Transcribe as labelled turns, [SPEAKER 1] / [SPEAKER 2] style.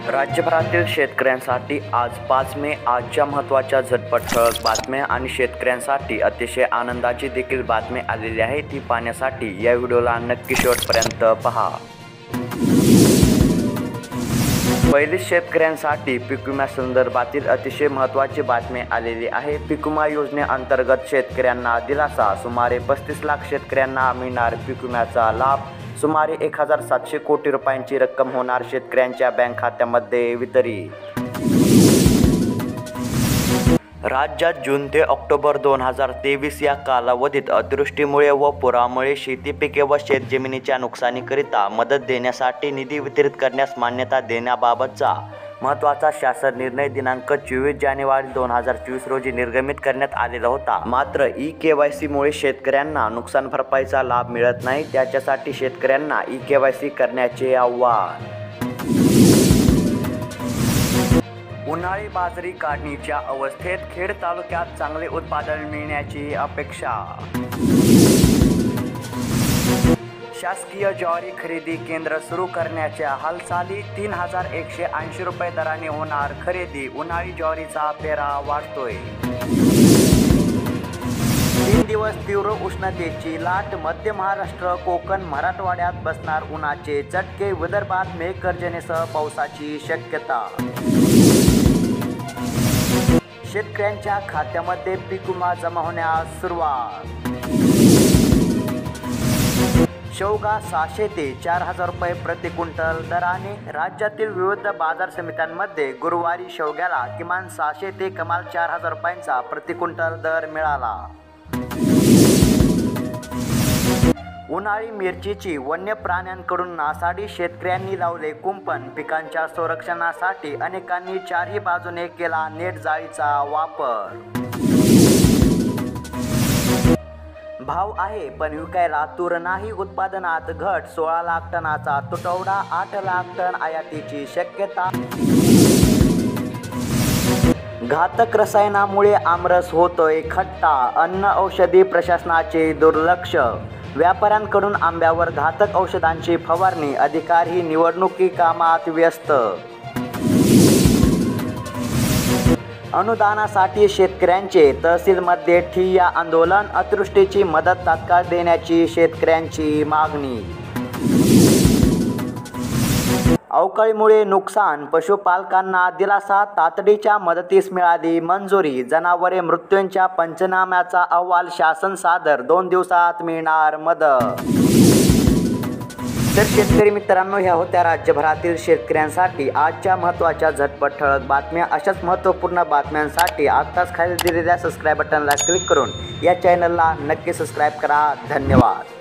[SPEAKER 1] राज्यभरातील शेतकऱ्यांसाठी आज 5 मे आजच्या महत्त्वाच्या झटपट ठळक बातम्या आणि शेतकऱ्यांसाठी अतिशय आनंदाची देखील बातमी आलेली आहे। ती पाहण्यासाठी या व्हिडिओला नक्की शेवटपर्यंत पहा। पहिली शेतकऱ्यांसाठी पीक विम्यासंदर्भातील अतिशय महत्त्वाची बातमी आलेली आहे। पीक विमा योजनेअंतर्गत शेतकऱ्यांना दिलासा। सुमारे 35 लाख शेतकऱ्यांना मिळणार पीक विम्याचा लाभ। सुमारे 1700 कोटी रुपयांची रक्कम होणार शेतकऱ्यांच्या बँक खात्यामध्ये वितरित। राज्यात जून ते ऑक्टोबर 2023 या कालावधीत अतिवृष्टीमुळे व पुरामुळे शेती पिके व शेतजमिनीच्या नुकसानीकरिता मदत देण्यासाठी निधी वितरित करण्यास मान्यता देण्याबाबतचा महत्त्वाचा शासन निर्णय दिनांक 24 जानेवारी 2024 रोजी निर्गमित करण्यात आलेला होता। मात्र ई-KYC मुळे शेतकऱ्यांना नुकसान भरपाईचा लाभ मिळत नाही। त्याच्यासाठी शेतकऱ्यांना ई-KYC करण्याचे आव्हान। उन्हाळी बाजरी काढणीच्या अवस्थेत खेड तालुक्यात चांगले उत्पादन मिळण्याची अपेक्षा। शासकीय ज्वारी खरेदी केंद्र सुरू करण्याच्या हालचाली। 3180 रुपये दराने होणार खरेदी। उन्हाळी ज्वारीचा पेरा वाढतोय। 3 दिवस तीव्र उष्णतेची लाट। मध्य महाराष्ट्र, कोकण, मराठवाड्यात बसणार उन्हाचे चटके। विदर्भात मेघगर्जनेसह पावसाची शक्यता। शेतकऱ्यांच्या खात्यामध्ये पीक विमा जमा होण्यास सुरुवात। शेवगा 600 ते 4000 रुपये प्रति क्विंटल दराने। राज्यातील विविध बाजार समित्यांमध्ये गुरुवारी शेवग्याला किमान 600 ते कमाल 4000 रुपयांचा प्रति क्विंटल दर मिळाला। उन्हाळी मिरचीची वन्य प्राण्यांकडून नासाडी। शेतकऱ्यांनी लावले कुंपण। पिकांच्या संरक्षणासाठी अनेकांनी चारही बाजूने केला नेट जाळीचा वापर। भाव आहे पण विकायला तूर नाही। उत्पादनात घट। 16 लाख टनाचा तुटवडा। 8 लाख टन आयातीची शक्यता। घातक रसायनामुळे आमरस होतोय खट्टा। अन्न औषधी प्रशासनाचे दुर्लक्ष। व्यापाऱ्यांकडून आंब्यावर घातक औषधांची फवारणी। अधिकारी निवडणुकी कामात व्यस्त। अनुदानासाठी शेतकऱ्यांचे तहसीलमध्ये ठिय्या आंदोलन। अतिवृष्टीची मदत तात्काळ देण्याची शेतकऱ्यांची मागणी। अवकाळीमुळे नुकसान। पशुपालकांना दिलासा। तातडीच्या मदतीस मिळाली मंजुरी। जनावरे मृत्यूंच्या पंचनाम्याचा अहवाल शासन सादर। 2 दिवसात मिळणार मदत। तर शेतकरी मित्रांनो, ह्या होत्या राज्यभरातील शेतकऱ्यांसाठी आजच्या महत्त्वाच्या झटपट ठळक बातम्या। अशाच महत्त्वपूर्ण बातम्यांसाठी आत्ताच खाली दिलेल्या सबस्क्राईब बटनला क्लिक करून या चॅनलला नक्की सबस्क्राईब करा। धन्यवाद।